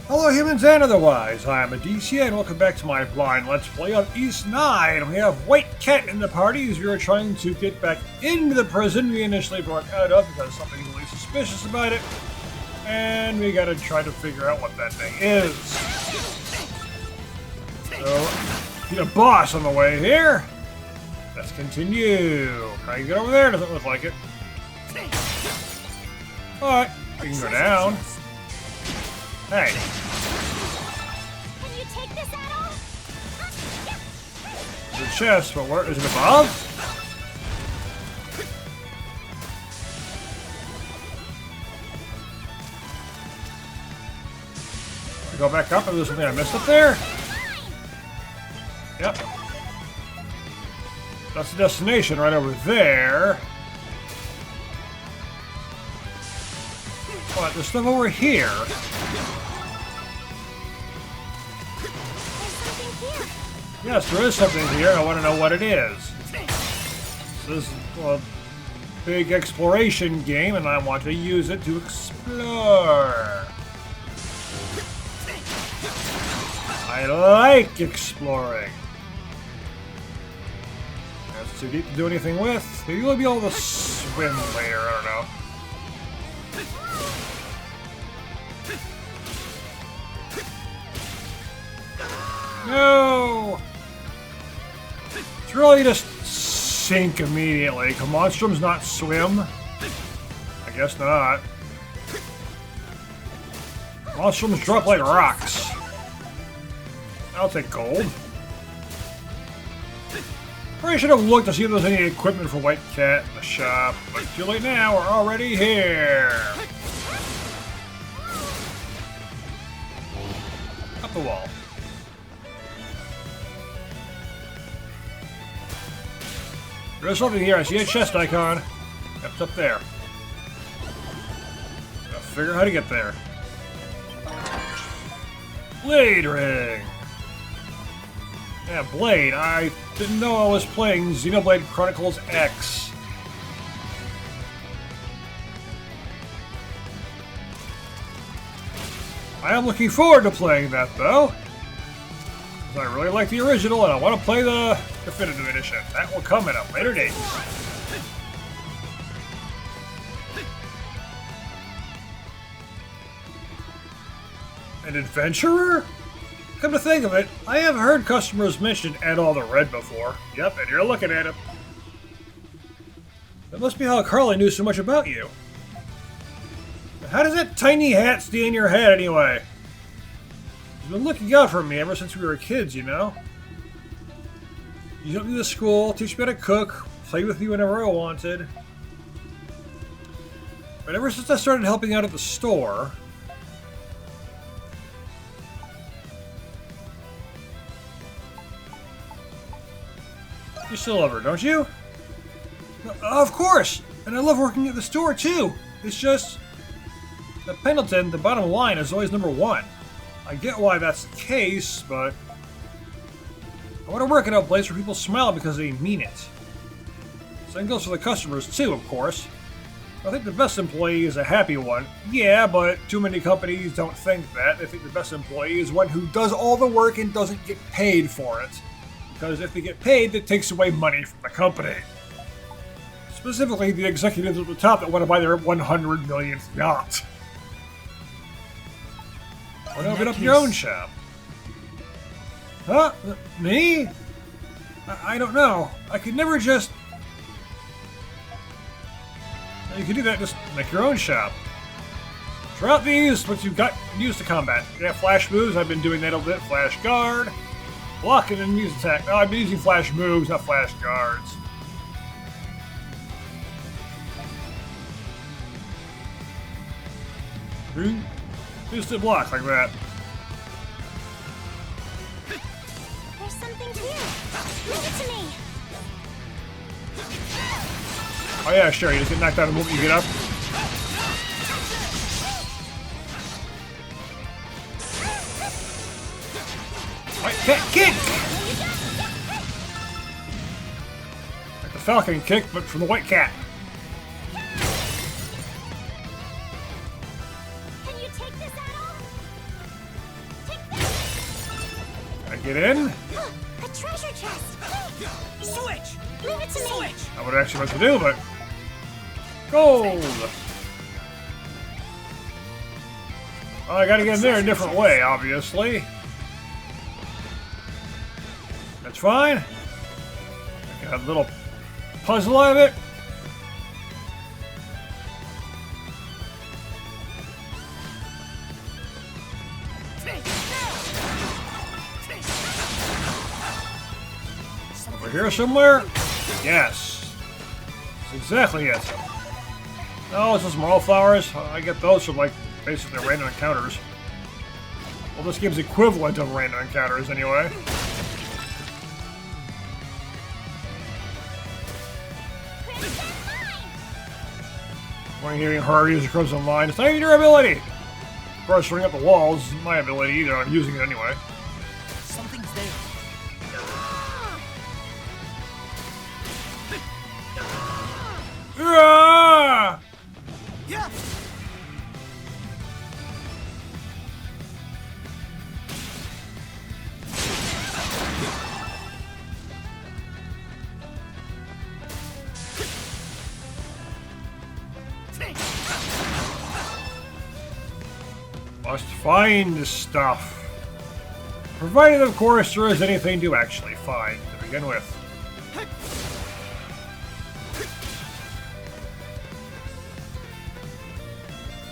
Hello humans and otherwise, I am Addie and welcome back to my blind Let's Play on East 9. We have White Cat in the party as we are trying to get back into the prison we initially broke out of because something really suspicious about it. And we gotta try to figure out what that thing is. So, get a boss on the way here. Let's continue. Can I get over there? Doesn't look like it. Alright, we can go down. Hey. Can you take this at all? The chest, but where is it above? I go back up, and there's something I missed up there? Yep. That's the destination right over there. What? There's stuff over here. Yes, there is something here. I want to know what it is. This is a big exploration game, and I want to use it to explore. I like exploring. That's too deep to do anything with. Maybe we'll be able to swim later. I don't know. No! It's really just sink immediately. Can monstrums not swim? I guess not. Monstrums drop like rocks. I'll take gold. Probably should have looked to see if there's any equipment for White Cat in the shop, but too late now, we're already here. Up the wall. There's something here. I see a chest icon. It's up there. Gotta figure out how to get there. Blade ring. Yeah, Blade. I didn't know I was playing Xenoblade Chronicles X. I am looking forward to playing that, though. I really like the original, and I want to play the Definitive Edition. That will come at a later date. An adventurer? Come to think of it, I have heard customers mention Add All the Red before. Yep, and you're looking at him. That must be how Carly knew so much about you. How does that tiny hat stay in your head anyway? He's been looking out for me ever since we were kids, you know? You took me to school, teach me how to cook, play with me whenever I wanted. But ever since I started helping out at the store... You still love her, don't you? Of course! And I love working at the store, too! It's just... At Pendleton, the bottom line is always number one. I get why that's the case, but... I want to work at a place where people smile because they mean it. Same goes for the customers, too, of course. I think the best employee is a happy one. Yeah, but too many companies don't think that. They think the best employee is one who does all the work and doesn't get paid for it. Because if they get paid, that takes away money from the company. Specifically, the executives at the top that want to buy their 100 millionth yacht. Why not open up your own shop? Huh? Me? I don't know. I could never just... You could do that, just make your own shop. Try out these, what you've got used to combat. Yeah, flash moves, I've been doing that a bit. Flash guard. Blocking and use attack. No, I've been using flash moves, not flash guards. Just to block like that. There's something here. Leave it to me. Oh yeah, sure. You just get knocked out the moment you get up. White Cat kick! Like the Falcon kick, but from the White Cat. Get in. A treasure chest. Switch! Leave it to me. Switch! Not what I actually meant to do, but gold. Well, I gotta get in there a different way, obviously. That's fine. I got a little puzzle out of it. Over here somewhere? Yes. That's exactly it. Oh, it's just small flowers. I get those from, like, basically random encounters. Well, this game's equivalent of random encounters, anyway. When you're hearing her use the Crimson Line, it's not even your ability! Of course, ring up the walls isn't my ability either, I'm using it anyway. Something's there. Ah! Yeah! Must find stuff. Provided, of course, there is anything to actually find to begin with.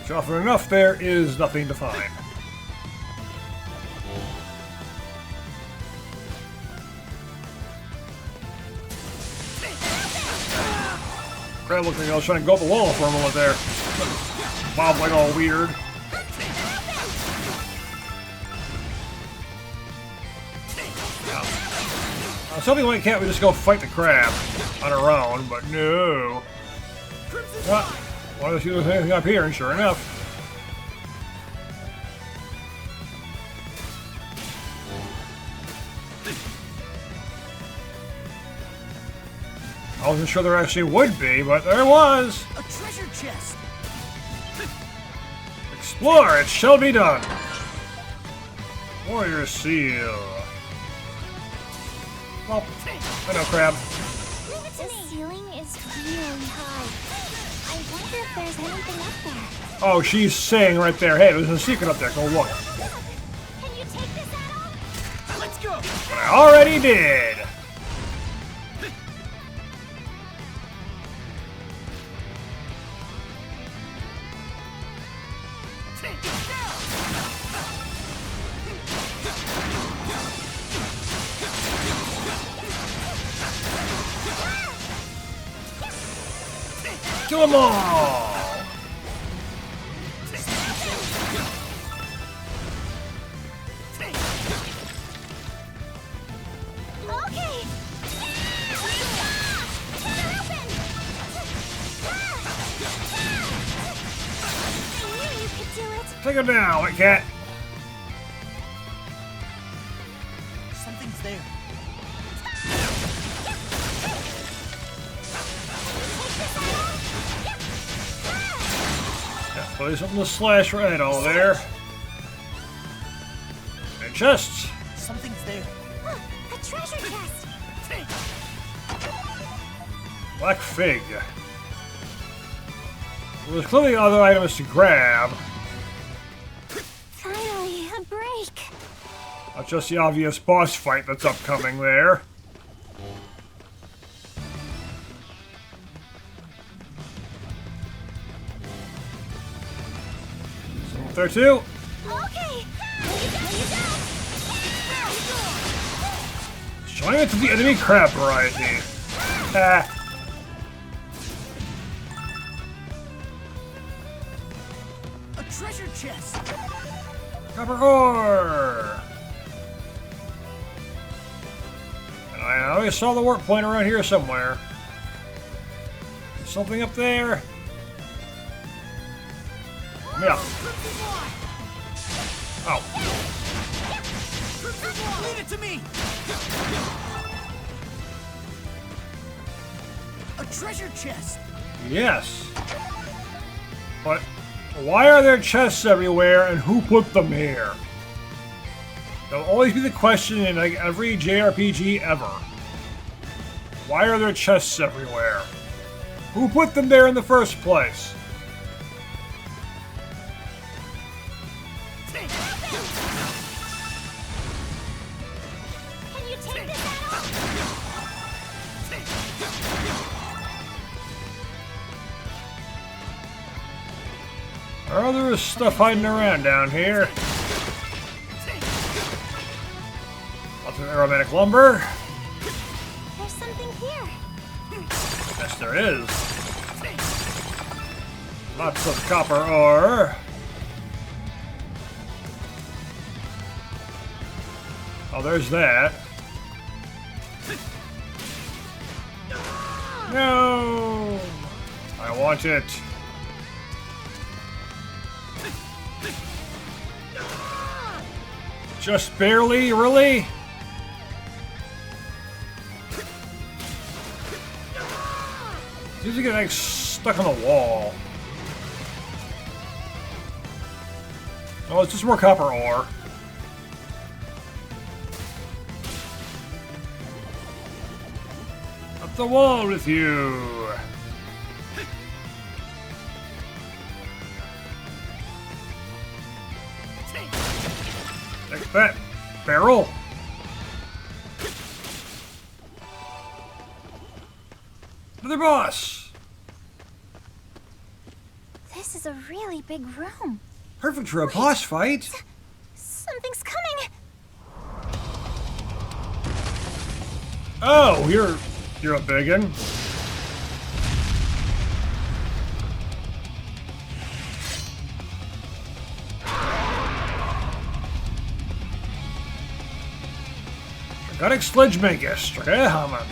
Which often enough, there is nothing to find. Crap looked like I was trying to go up the wall for a moment there. Bob like all weird. Something like can't we just go fight the crab on our own, but no. Well, there's anything up here, and sure enough. I wasn't sure there actually would be, but there was. A treasure chest! Explore, it shall be done. Warrior seal. Well, I know, crab. The ceiling is really high. I wonder if there's anything up there. Oh, she's saying right there, hey, there's a secret up there, go look. Can you take this, Addie? Let's go! But I already did. Kill them all! Okay. I knew you could do it. Take him down, White Cat. Something's there. Play something to slash right all there. And chests. Something's there. A treasure chest. Black fig. Well, there's clearly other items to grab. Finally, a break. Not just the obvious boss fight that's upcoming there. There too. Okay. Showing it to the enemy crab variety. Ah. A treasure chest! Copper ore. And I always saw the warp point around here somewhere. Something up there. Yeah. Oh. Leave it to me! A treasure chest! Yes. But why are there chests everywhere and who put them here? There'll always be the question in like every JRPG ever. Why are there chests everywhere? Who put them there in the first place? Can you take this out? Oh, there is stuff hiding around down here. Lots of aromatic lumber. There's something here. Yes, there is. Lots of copper ore. Oh, there's that. No! I want it. Just barely, really? Seems to get like stuck on the wall. Oh, it's just more copper ore. Up the wall with you. Take that, barrel. Another boss. This is a really big room. Perfect for a boss fight. Something's coming. Oh, you're a biggin. Garlic sledge magus, Hammond.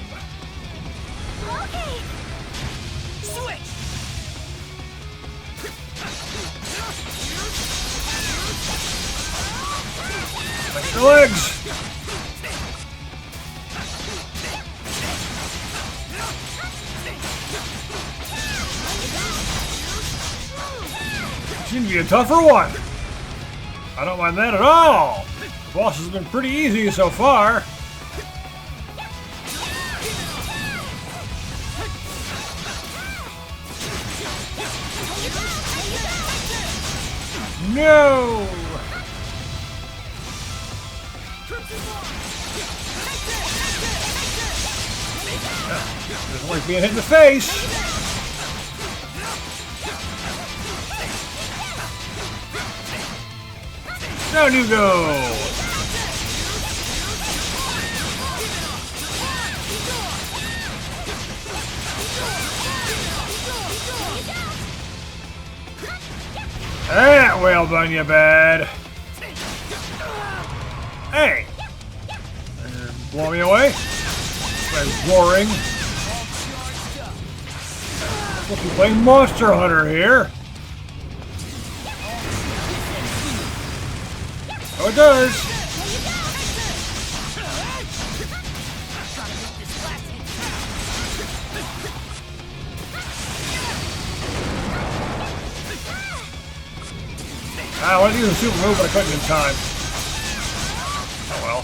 Okay. Switch! Like your legs. Seems to be a tougher one. I don't mind that at all. The boss has been pretty easy so far. No! Doesn't like being hit in the face. Down you go! That well done, you bad. Hey! Blow me away? Like roaring. Look, we're playing Monster Hunter here. Oh, it does. I wanted to use a super move, but I couldn't in time. Oh well.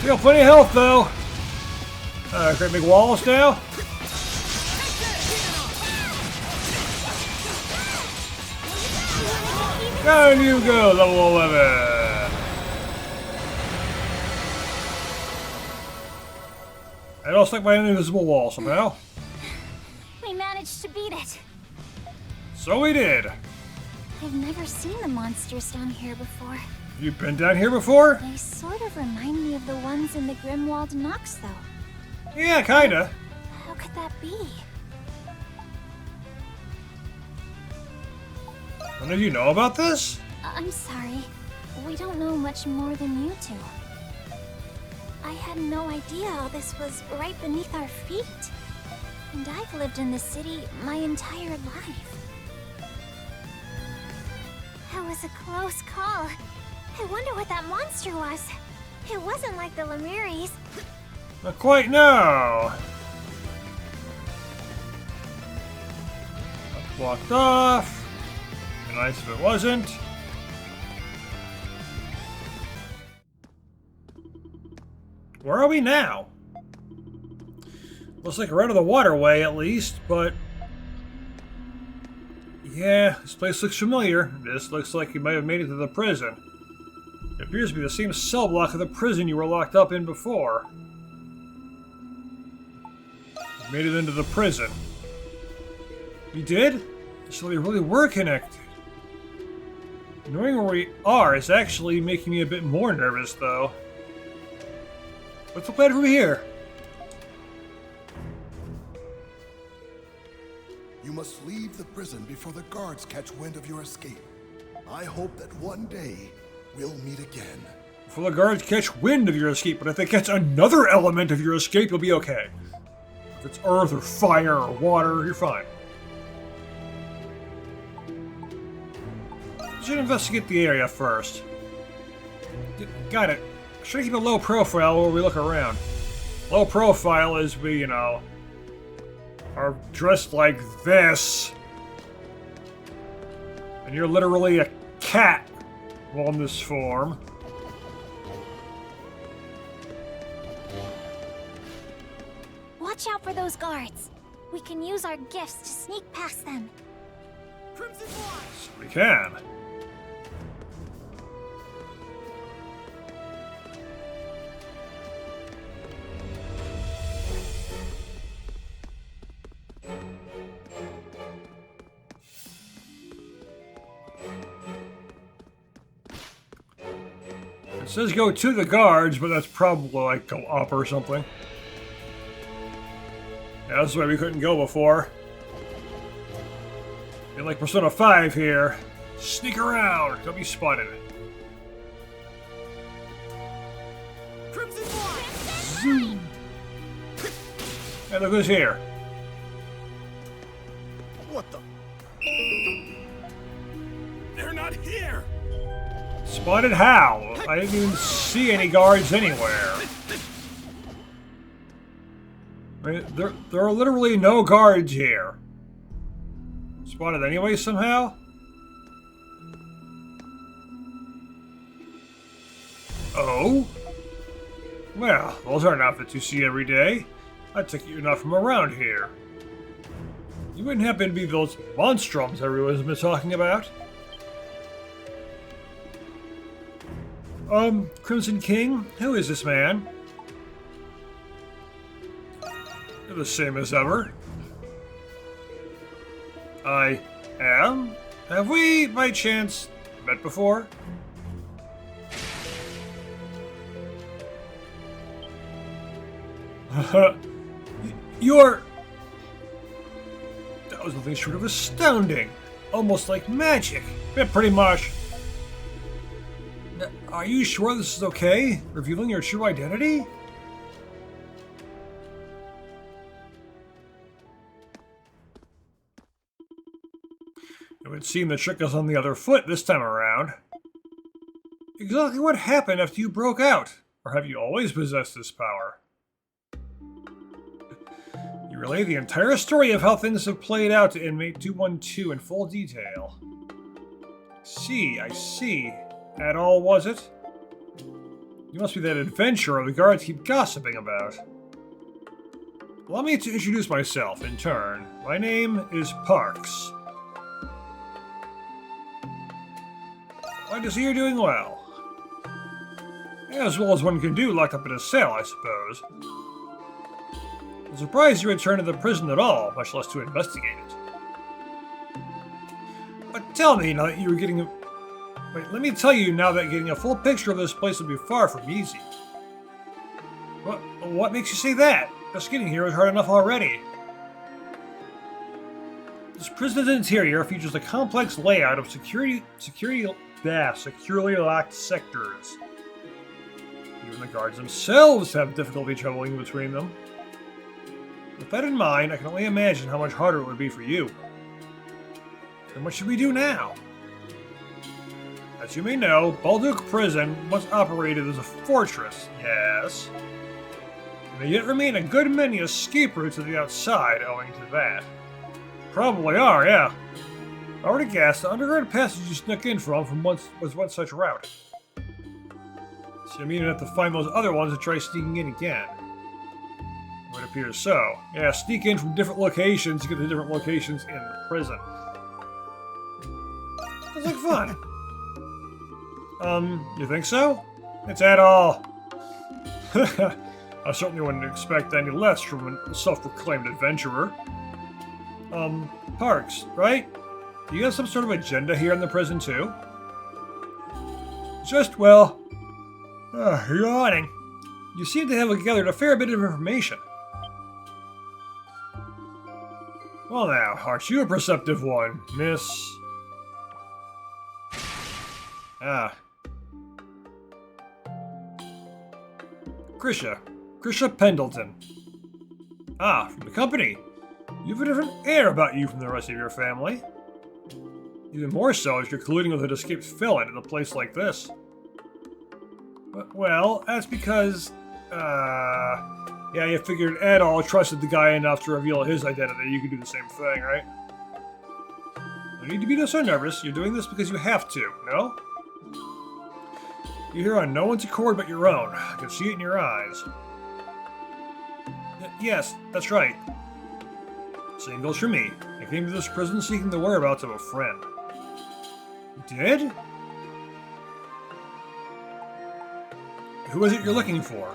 Still plenty of health though. Great big walls now. Down you go, level 11. I got stuck by an invisible wall somehow. We managed to beat it. So we did. I've never seen the monsters down here before. You've been down here before? They sort of remind me of the ones in the Grimwald Nox, though. Yeah, kinda. How could that be? None of you know about this? I'm sorry. We don't know much more than you two. I had no idea all this was right beneath our feet. And I've lived in this city my entire life. That was a close call. I wonder what that monster was. It wasn't like the Lemiris. Not quite, no. Walked off. Nice if it wasn't. Where are we now? Looks like we're out of the waterway at least, but... yeah, this place looks familiar. This looks like you might have made it to the prison. It appears to be the same cell block of the prison you were locked up in before. You made it into the prison. You did? So we really were connected. Knowing where we are is actually making me a bit more nervous, though. What's the plan from here? You must leave the prison before the guards catch wind of your escape. I hope that one day we'll meet again. Before the guards catch wind of your escape, but if they catch another element of your escape, you'll be okay. If it's earth or fire or water, you're fine. Should investigate the area first. Got it. Should keep a low profile while we look around. Low profile is we, you know, are dressed like this. And you're literally a cat on this form. Watch out for those guards. We can use our gifts to sneak past them. Crimson Watch! We can. It says go to the guards, but that's probably like go up or something. Yeah, that's why we couldn't go before. You're like Persona 5 here. Sneak around, don't be spotted. Crimson Watch! Zoom. Hey, look who's here. What the? They're not here! Spotted how? I didn't even see any guards anywhere. I mean, there are literally no guards here. Spotted anyway somehow? Oh? Well, those aren't outfits you see every day. I take it you're not from around here. You wouldn't happen to be those monstrums everyone's been talking about? Crimson King? Who is this man? You're the same as ever. I am? Have we, by chance, met before? You're... That was nothing short of astounding. Almost like magic. Yeah, pretty much. Are you sure this is okay? Revealing your true identity? It would seem the trick is on the other foot this time around. Exactly what happened after you broke out? Or have you always possessed this power? You relay the entire story of how things have played out to inmate 212 in full detail. I see. That all, was it? You must be that adventurer the guards keep gossiping about. Allow me to introduce myself in turn. My name is Parks. Glad to see you're doing well. As well as one can do locked up in a cell, I suppose. I'm surprised you returned to the prison at all, much less to investigate it. But tell me, now that you were getting... Wait, let me tell you now that getting a full picture of this place will be far from easy. What makes you say that? Just getting here is hard enough already. This prison's interior features a complex layout of securely locked sectors. Even the guards themselves have difficulty traveling between them. With that in mind, I can only imagine how much harder it would be for you. Then what should we do now? As you may know, Balduke Prison once operated as a fortress, yes. There yet remain a good many escape routes to the outside owing to that. probably are, yeah. I already guessed the underground passage you snuck in from once was one such route. So you mean you have to find those other ones and try sneaking in again? It appears so. Yeah, sneak in from different locations to get to different locations in the prison. Sounds like fun. You think so? It's at all. I certainly wouldn't expect any less from a self-proclaimed adventurer. Parks, right? Do you have some sort of agenda here in the prison, too? Just, well... yawning. You seem to have gathered a fair bit of information. Well now, aren't you a perceptive one, Miss... Krisha Pendleton. Ah, from the company. You have a different air about you from the rest of your family. Even more so if you're colluding with an escaped felon in a place like this. Well, that's because, yeah, you figured Ed all trusted the guy enough to reveal his identity. You could do the same thing, right? No need to be so nervous. You're doing this because you have to, no? You're here on no one's accord but your own. I can see it in your eyes. Yes, that's right. Same goes for me. I came to this prison seeking the whereabouts of a friend. You did? Who is it you're looking for?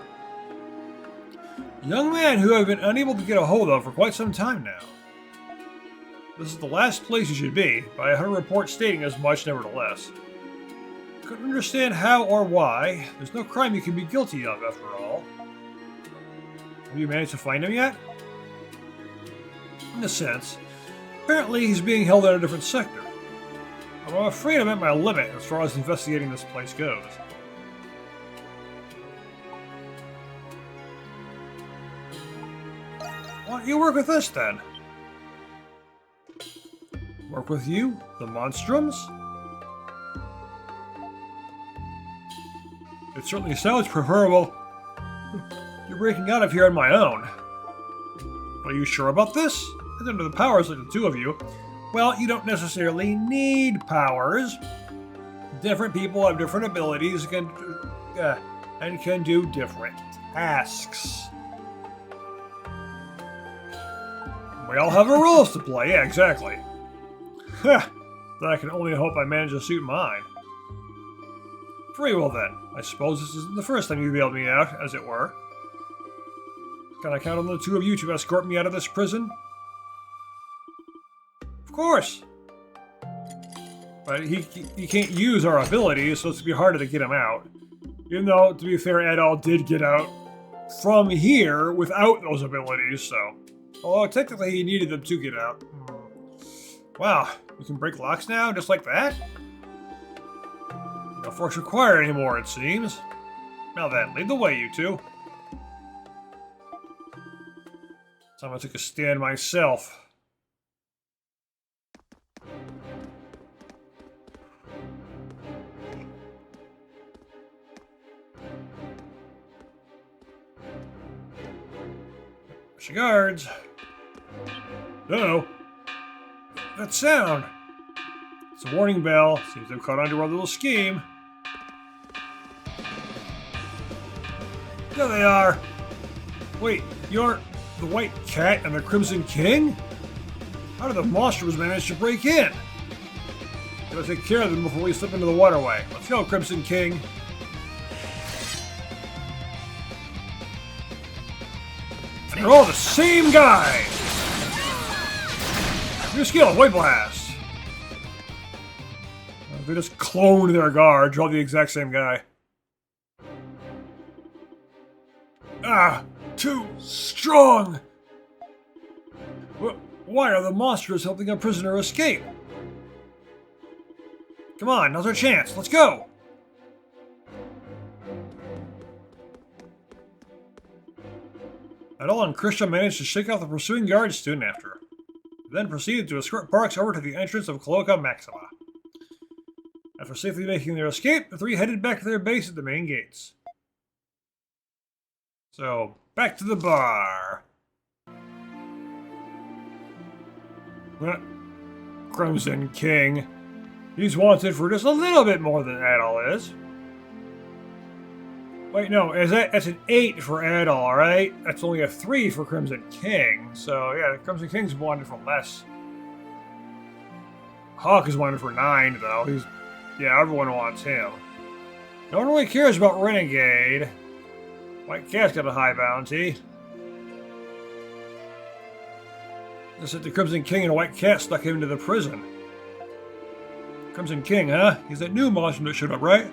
A young man who I've been unable to get a hold of for quite some time now. This is the last place you should be, but I heard a report stating as much nevertheless. Couldn't understand how or why. There's no crime you can be guilty of, after all. Have you managed to find him yet? In a sense. Apparently he's being held at a different sector. I'm afraid I'm at my limit as far as investigating this place goes. Why don't you work with us then? Work with you? The Monstrums? It certainly sounds preferable. You're breaking out of here on my own. Are you sure about this? And under the powers like the two of you, well, you don't necessarily need powers. Different people have different abilities and can do different tasks. We all have our roles to play, yeah, exactly. Then I can only hope I manage to suit mine. Very well then. I suppose this isn't the first time you bailed me out, as it were. Can I count on the two of you to escort me out of this prison? Of course! But he can't use our abilities, so it's going to be harder to get him out. Even though, to be fair, Adol did get out from here without those abilities, so... Although, technically, he needed them to get out. Wow, you can break locks now, just like that? No force required anymore, it seems. Now then, lead the way, you two. Time I took a stand myself. She guards. Uh-oh. That sound. It's a warning bell. Seems they've caught on to our little scheme. There they are. Wait, you're the White Cat and the Crimson King? How did the Monstrums manage to break in? Gotta take care of them before we slip into the waterway. Let's go, Crimson King. And they're all the same guy! New skill, Void Blast! They just cloned their guards, all the exact same guy. Ah! Too strong! Why are the monsters helping a prisoner escape? Come on, now's our chance. Let's go! Adol and Krisha managed to shake off the pursuing guards soon after. They then proceeded to escort Parks over to the entrance of Cloaca Maxima. After safely making their escape, the three headed back to their base at the main gates. So, back to the bar. Crimson King. He's wanted for just a little bit more than Adol is. Wait, no, that's an 8 for Adol, right? That's only a 3 for Crimson King. So, yeah, Crimson King's wanted for less. Hawk is wanted for 9, though. Yeah, everyone wants him. No one really cares about Renegade. White Cat's got a high bounty. Just that the Crimson King and a White Cat stuck him into the prison. Crimson King, huh? He's that new monster that showed up, right?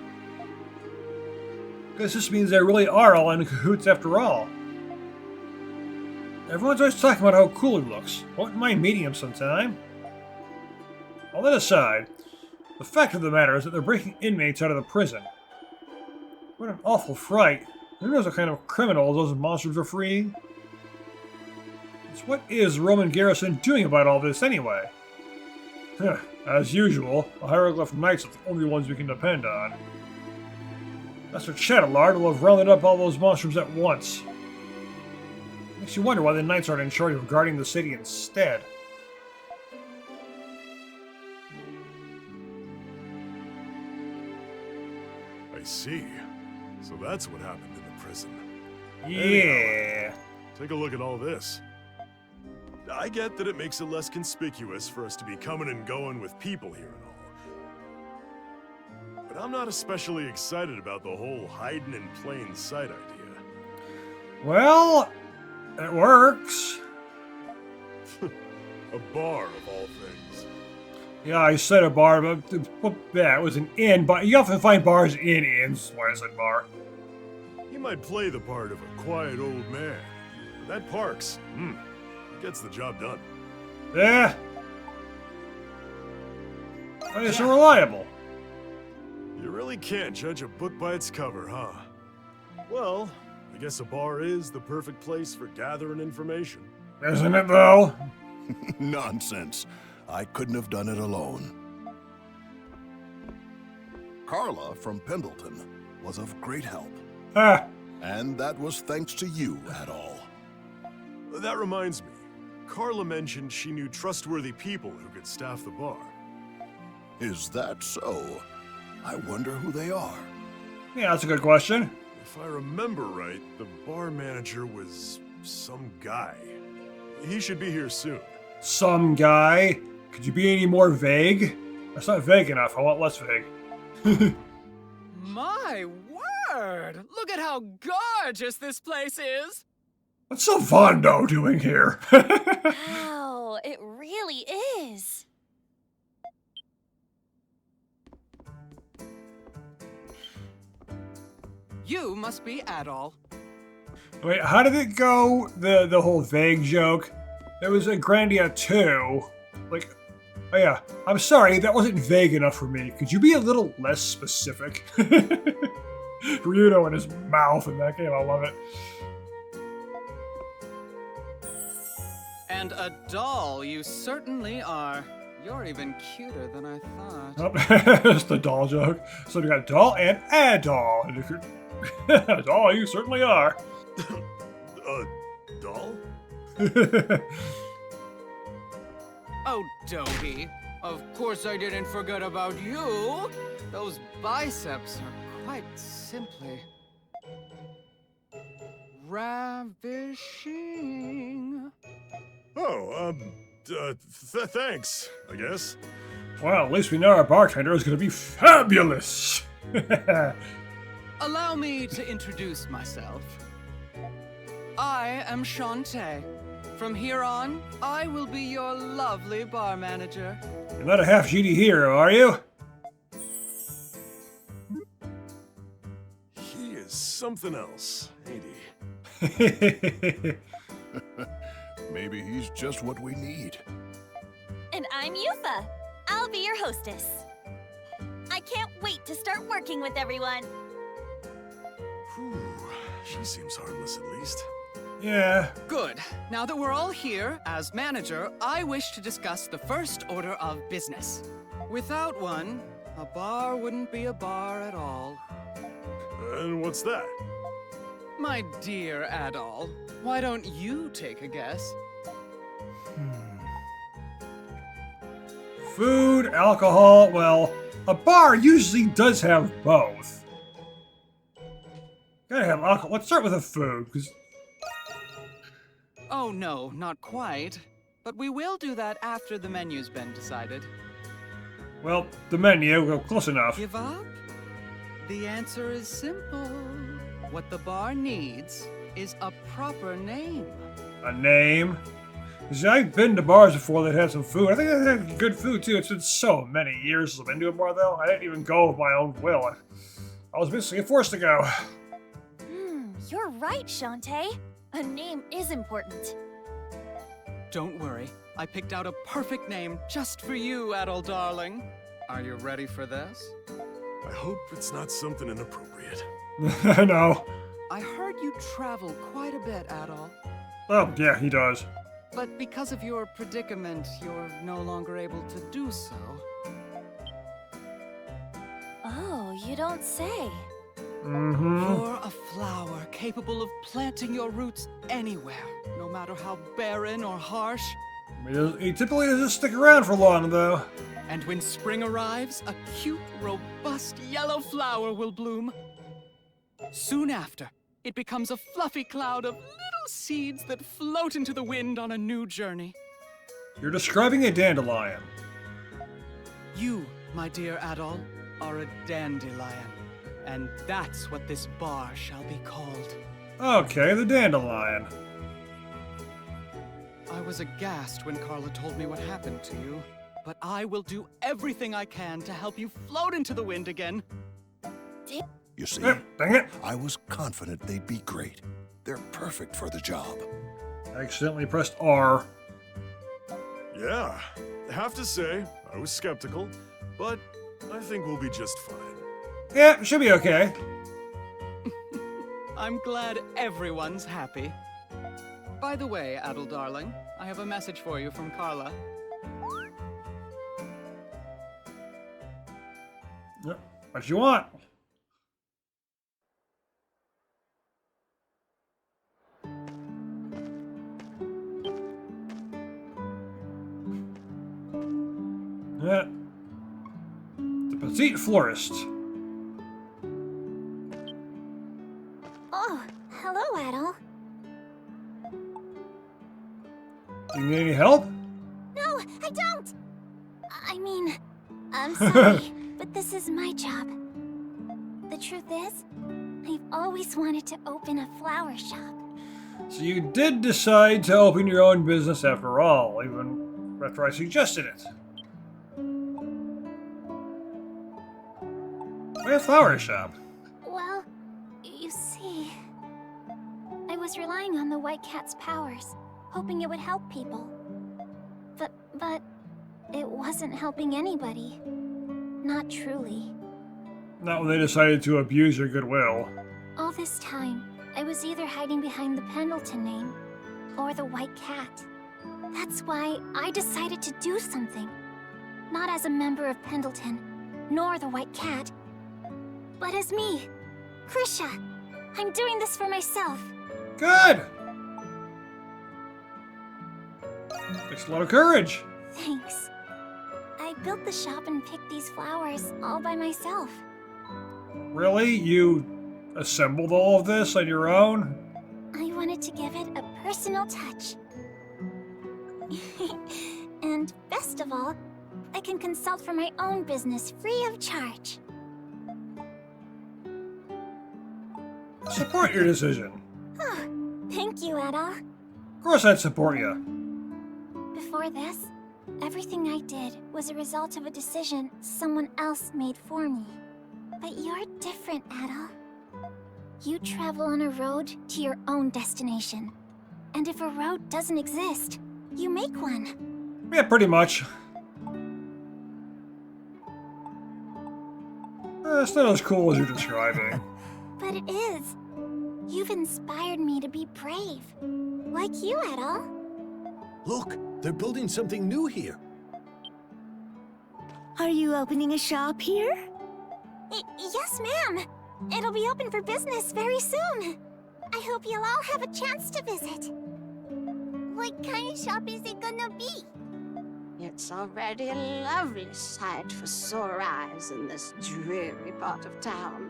Guess this means they really are all in cahoots after all. Everyone's always talking about how cool he looks. Won't mind meeting him sometime. All that aside, the fact of the matter is that they're breaking inmates out of the prison. What an awful fright. Who knows what kind of criminals those monsters are freeing? So what is the Roman garrison doing about all this anyway? As usual, the hieroglyph knights are the only ones we can depend on. Master Chatelard will have rounded up all those monsters at once. Makes you wonder why the knights aren't in charge of guarding the city instead. I see. So that's what happened in the prison. Yeah. Anyhow, take a look at all this. I get that it makes it less conspicuous for us to be coming and going with people here and all. But I'm not especially excited about the whole hiding in plain sight idea. Well, it works. A bar of all things. Yeah, I said a bar, but yeah, it was an inn, but you often find bars in inns, why I said bar. He might play the part of a quiet old man. But that Parks, gets the job done. Yeah. Why is so reliable? You really can't judge a book by its cover, huh? Well, I guess a bar is the perfect place for gathering information. Isn't it, though? Nonsense. I couldn't have done it alone. Carla from Pendleton was of great help. Ah. And that was thanks to you, Adol. That reminds me. Carla mentioned she knew trustworthy people who could staff the bar. Is that so? I wonder who they are. Yeah, that's a good question. If I remember right, the bar manager was some guy. He should be here soon. Some guy? Could you be any more vague? That's not vague enough. I want less vague. My word! Look at how gorgeous this place is! What's Sylvando doing here? Wow, it really is. You must be Adol. Wait, how did it go? The whole vague joke? There was a Grandia 2. Like, oh yeah, I'm sorry, that wasn't vague enough for me. Could you be a little less specific? Ryudo and his mouth in that game, I love it. And a doll you certainly are. You're even cuter than I thought. Oh, that's the doll joke. So we got doll and a doll. And if you're a doll, you certainly are. Doll? Oh, Dobie. Of course I didn't forget about you. Those biceps are quite simply ravishing. Oh, thanks, I guess. Well, at least we know our bartender is going to be fabulous. Allow me to introduce myself. I am Shantae. From here on, I will be your lovely bar manager. You're not a half-GD hero, are you? He is something else, ain't he? Maybe he's just what we need. And I'm Yufa. I'll be your hostess. I can't wait to start working with everyone. Whew, she seems harmless at least. Yeah. Good. Now that we're all here, as manager, I wish to discuss the first order of business. Without one, a bar wouldn't be a bar at all. And what's that? My dear Adol, why don't you take a guess? Food, alcohol, well, a bar usually does have both. Gotta have alcohol. Let's start with the food, because... Oh no, not quite. But we will do that after the menu's been decided. Well, the menu, well, close enough. Give up? The answer is simple. What the bar needs is a proper name. A name? See, I've been to bars before that had some food. I think they had good food, too. It's been so many years since I've been to a bar, though. I didn't even go of my own will. I was basically forced to go. You're right, Shantae. A name is important. Don't worry. I picked out a perfect name just for you, Addie, darling. Are you ready for this? I hope it's not something inappropriate. I know. I heard you travel quite a bit, Addie. Oh, yeah, he does. But because of your predicament, you're no longer able to do so. Oh, you don't say. You're a flower capable of planting your roots anywhere, no matter how barren or harsh. He typically doesn't stick around for long, though. And when spring arrives, a cute, robust yellow flower will bloom. Soon after, it becomes a fluffy cloud of little seeds that float into the wind on a new journey. You're describing a dandelion. You, my dear Addie, are a dandelion. And that's what this bar shall be called. Okay, the dandelion. I was aghast when Carla told me what happened to you, but I will do everything I can to help you float into the wind again. You see, Dang it. I was confident they'd be great. They're perfect for the job. I accidentally pressed R. Yeah, I have to say, I was skeptical, but I think we'll be just fine. Yeah, should be okay. I'm glad everyone's happy. By the way, Addie, darling, I have a message for you from Carla. What you want? Yeah. The petite florist. Oh, hello, Addie. Do you need any help? No, I don't! I mean, I'm sorry, but this is my job. The truth is, I've always wanted to open a flower shop. So you did decide to open your own business after all, even after I suggested it. Why a flower shop? Well, you see, I was relying on the White Cat's powers, hoping it would help people. But it wasn't helping anybody. Not truly. Not when they decided to abuse your goodwill. All this time, I was either hiding behind the Pendleton name or the White Cat. That's why I decided to do something. Not as a member of Pendleton, nor the White Cat, but as me, Krisha. I'm doing this for myself. Good! Takes a lot of courage. Thanks. I built the shop and picked these flowers all by myself. Really? You assembled all of this on your own? I wanted to give it a personal touch. And best of all, I can consult for my own business free of charge. Support your decision. Oh, thank you, Addie. Of course I'd support you. Before this, everything I did was a result of a decision someone else made for me. But you're different, Addie. You travel on a road to your own destination. And if a road doesn't exist, you make one. Yeah, pretty much. It's not as cool as you're describing. But it is. You've inspired me to be brave. Like you, Addie. Look, they're building something new here. Are you opening a shop here? Yes, ma'am. It'll be open for business very soon. I hope you'll all have a chance to visit. What kind of shop is it gonna be? It's already a lovely sight for sore eyes in this dreary part of town.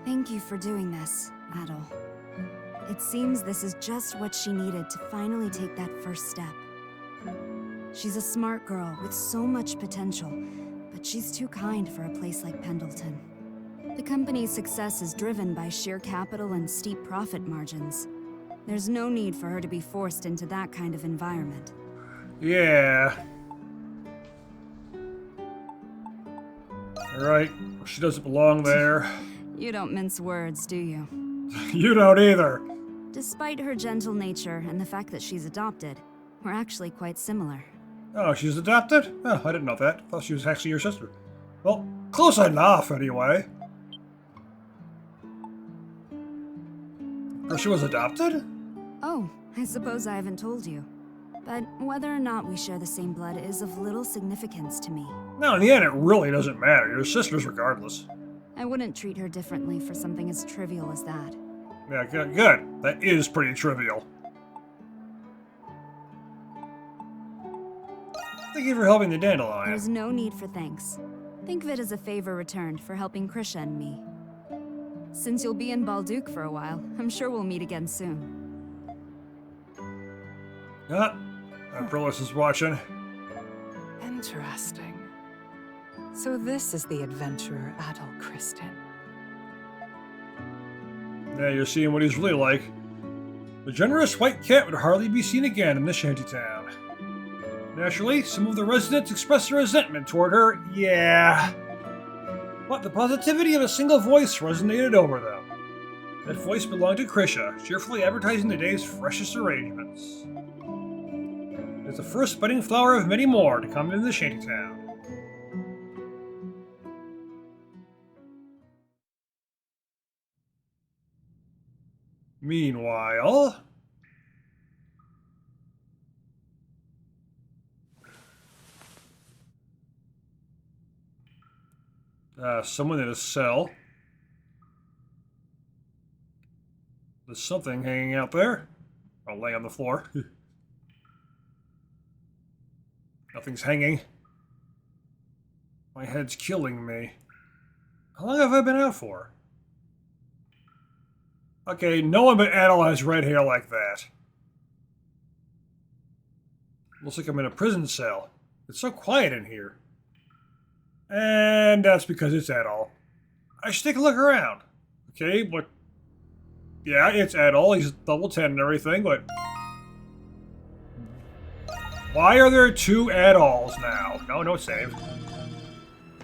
Thank you for doing this, Addie. It seems this is just what she needed to finally take that first step. She's a smart girl with so much potential, but she's too kind for a place like Pendleton. The company's success is driven by sheer capital and steep profit margins. There's no need for her to be forced into that kind of environment. Yeah. Alright, she doesn't belong there. You don't mince words, do you? You don't either. Despite her gentle nature and the fact that she's adopted, we're actually quite similar. Oh, she's adopted? Oh, I didn't know that. I thought she was actually your sister. Well, close enough, anyway. Or she was adopted? Oh, I suppose I haven't told you. But whether or not we share the same blood is of little significance to me. No, in the end, it really doesn't matter. You're sisters regardless. I wouldn't treat her differently for something as trivial as that. Yeah, good. Good. That is pretty trivial. Thank you for helping the dandelion. There's no need for thanks. Think of it as a favor returned for helping Krisha and me. Since you'll be in Balduke for a while, I'm sure we'll meet again soon. Prillis is watching. Interesting. So this is the adventurer Adol Kristen. Yeah, you're seeing what he's really like. The generous white cat would hardly be seen again in this shantytown. Naturally, some of the residents expressed their resentment toward her, yeah. But the positivity of a single voice resonated over them. That voice belonged to Krisha, cheerfully advertising the day's freshest arrangements. It's the first budding flower of many more to come into the shantytown. Meanwhile... someone in a cell. There's something hanging out there. I'll lay on the floor. Nothing's hanging. My head's killing me. How long have I been out for? Okay, no one but Addie has red hair like that. Looks like I'm in a prison cell. It's so quiet in here. And that's because it's Addie. I should take a look around. Okay, but... yeah, it's Addie. He's double 10 and everything, but... why are there two Addies now? No save.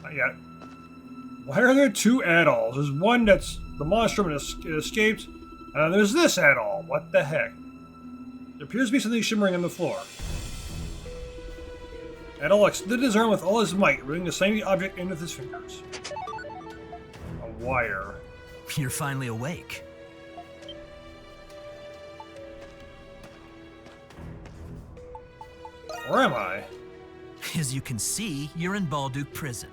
Not yet. Why are there two Addies? There's one that's the monstrum and escaped, and then there's this Addie. What the heck? There appears to be something shimmering on the floor. Addie extended his arm with all his might, rooting the shiny object in with his fingers. A wire. You're finally awake. Where am I? As you can see, you're in Balduke Prison.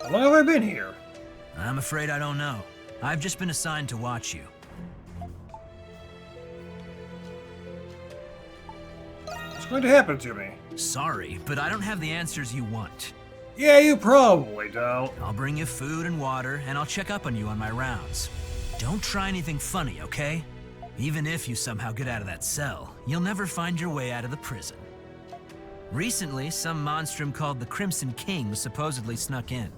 How long have I been here? I'm afraid I don't know. I've just been assigned to watch you. What's going to happen to me? Sorry, but I don't have the answers you want. Yeah, you probably don't. I'll bring you food and water, and I'll check up on you on my rounds. Don't try anything funny, okay? Even if you somehow get out of that cell, you'll never find your way out of the prison. Recently, some monstrum called the Crimson King supposedly snuck in.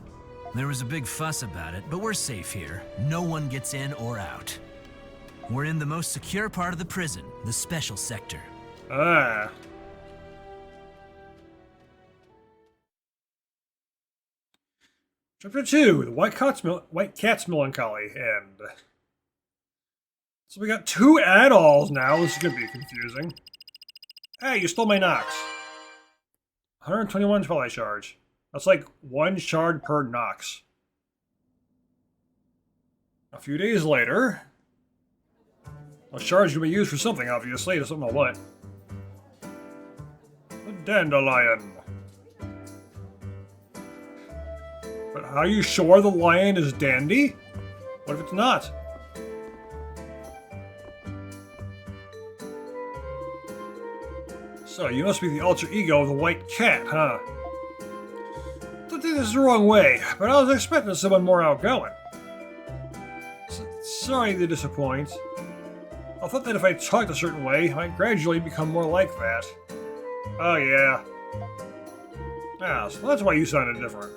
There was a big fuss about it, but we're safe here. No one gets in or out. We're in the most secure part of the prison, the special sector. Ah. Chapter 2, the White Cat's Melancholy, and... so we got two Addies now. This is going to be confusing. Hey, you stole my Nox. 121 spotlight charge. That's like one shard per Nox. A few days later... a shard's going to be used for something, obviously. I don't know what. Dandelion. But are you sure the lion is Dandy? What if it's not? So, you must be the alter ego of the white cat, huh? Don't take this the wrong way, but I was expecting someone more outgoing. Sorry to disappoint. I thought that if I talked a certain way, I might gradually become more like that. Oh yeah. Ah, so that's why you sounded different.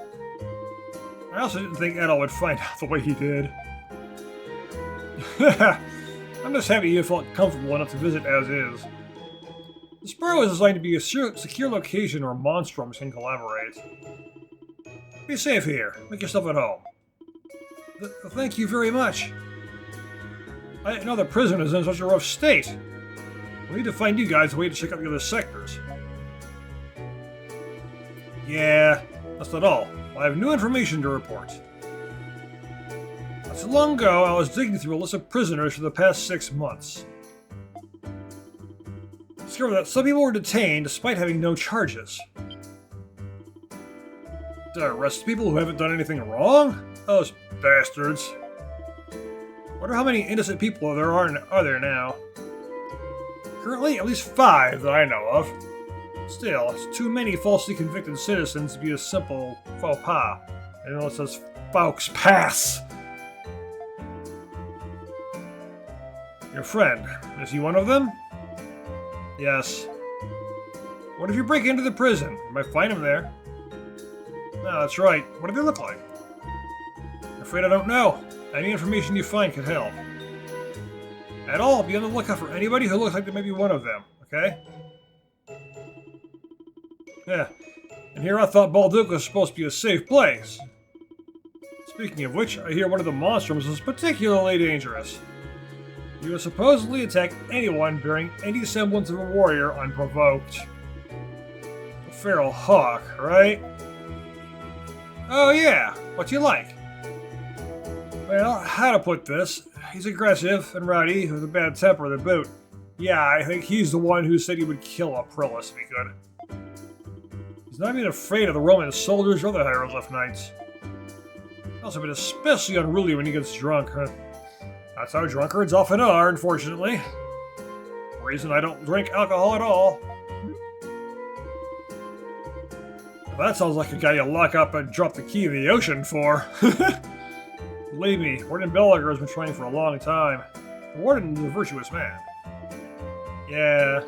I also didn't think Addie would find out the way he did. I'm just happy you felt comfortable enough to visit as is. The Spur is designed to be a secure location where monstrums can collaborate. Be safe here. Make yourself at home. Thank you very much. I didn't know the prison is in such a rough state. We need to find you guys a way to check out the other sectors. Yeah, that's not all. I have new information to report. Not so long ago, I was digging through a list of prisoners for the past 6 months. Discovered that some people were detained despite having no charges. Did I arrest people who haven't done anything wrong? Those bastards. Wonder how many innocent people there are there now. Currently, at least 5 that I know of. Still, it's too many falsely convicted citizens to be a simple faux pas. I know it says Faux Pass. Your friend, is he one of them? Yes. What if you break into the prison? You might find him there. No, that's right. What do they look like? I'm afraid I don't know. Any information you find could help. At all, be on the lookout for anybody who looks like they may be one of them, okay? Yeah, and here I thought Balduca was supposed to be a safe place. Speaking of which, I hear one of the monstrums is particularly dangerous. He would supposedly attack anyone bearing any semblance of a warrior unprovoked. The feral hawk, right? Oh yeah, what you like? Well, how to put this? He's aggressive and rowdy with a bad temper to boot. Yeah, I think he's the one who said he would kill Aprilis if he could. He's not even afraid of the Roman soldiers or the hieroglyph knights. He's also been especially unruly when he gets drunk, huh? That's how drunkards often are, unfortunately. Reason I don't drink alcohol at all. Well, that sounds like a guy you lock up and drop the key in the ocean for. Believe me, Warden Belager has been trying for a long time. The Warden is a virtuous man. Yeah.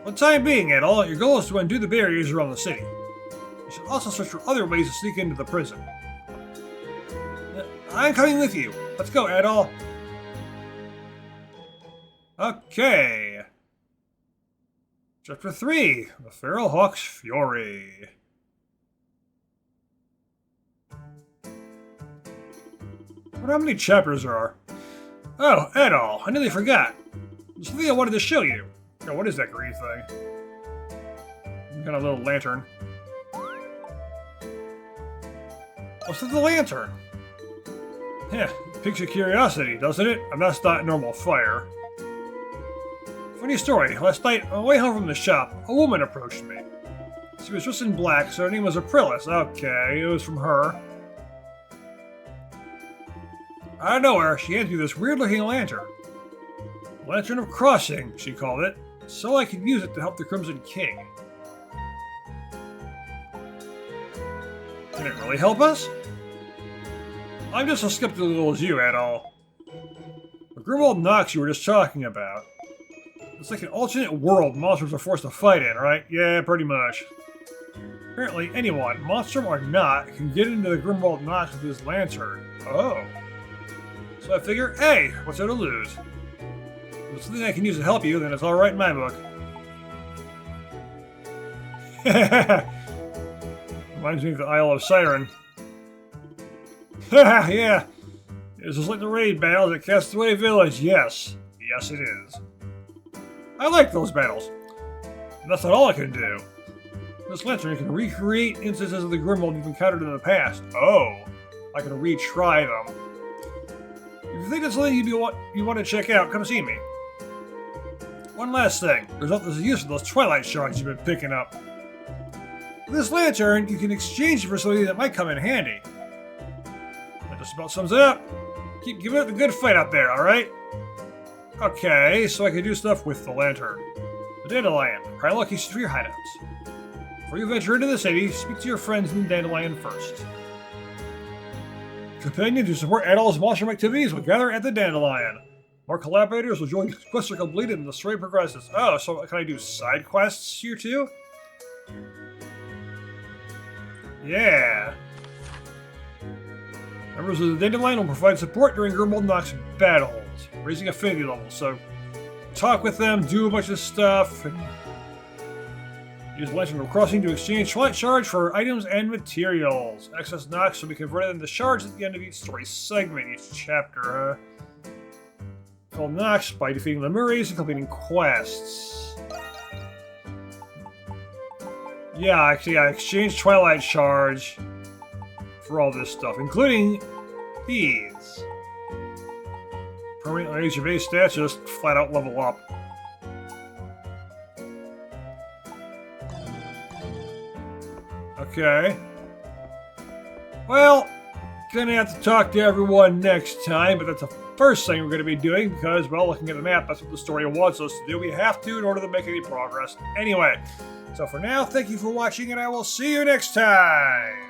For the time being, Addie, your goal is to undo the barriers around the city. You should also search for other ways to sneak into the prison. I'm coming with you. Let's go, Addie. Okay. Chapter 3, The Feral Hawk's Fury. I wonder how many chapters there are. Oh, Addie, I nearly forgot. There's something I wanted to show you. Oh, what is that green thing? Got a little lantern. What's with the lantern? Yeah, piques your curiosity, doesn't it? And that's not normal fire. Funny story, last night, on the way home from the shop, a woman approached me. She was dressed in black, so her name was Aprilis. Okay, it was from her. Out of nowhere, she handed me this weird-looking lantern. Lantern of Crossing, she called it, so I could use it to help the Crimson King. Can it really help us? I'm just as skeptical as you, Addie. The Grimwald Nox you were just talking about. It's like an alternate world monsters are forced to fight in, right? Yeah, pretty much. Apparently anyone, monstrum or not, can get into the Grimwald Nox with his lantern. Oh. So I figure, hey, what's there to lose? If it's something I can use to help you, then it's alright in my book. Reminds me of the Isle of Siren. Haha, yeah. It's just like the raid battles at Castaway Village, yes. Yes, it is. I like those battles. And that's not all I can do. This lantern can recreate instances of the Grimwald you've encountered in the past. Oh, I can retry them. If you think that's something you want to check out, come see me. One last thing. There's a use for those twilight shards you've been picking up. With this lantern, you can exchange it for something that might come in handy. That just about sums it up. Keep giving it the good fight out there, alright? Okay, so I can do stuff with the lantern. The Dandelion. Pry locations for your hideouts. Before you venture into the city, speak to your friends in the Dandelion first. Companions who support Addie's Monstrum activities will gather at the Dandelion. More collaborators will join quests are completed and the story progresses. Oh, so can I do side quests here too? Yeah. Members of the Dandelion will provide support during Monstrum Nox battles, raising affinity levels. So, talk with them, do a bunch of stuff, and use Lantern of Crossing to exchange Twilight Shards for items and materials. Access Nox will be converted into shards at the end of each story segment, each chapter. Called Nox by defeating the Murrays and completing quests. Yeah, actually, I exchanged Twilight Shards for all this stuff, including these. Permanently raise your base stats, just flat out level up. Okay. Well, gonna have to talk to everyone next time, but that's the first thing we're gonna be doing because, well, looking at the map, that's what the story wants us to do. We have to in order to make any progress. Anyway, so for now, thank you for watching, and I will see you next time!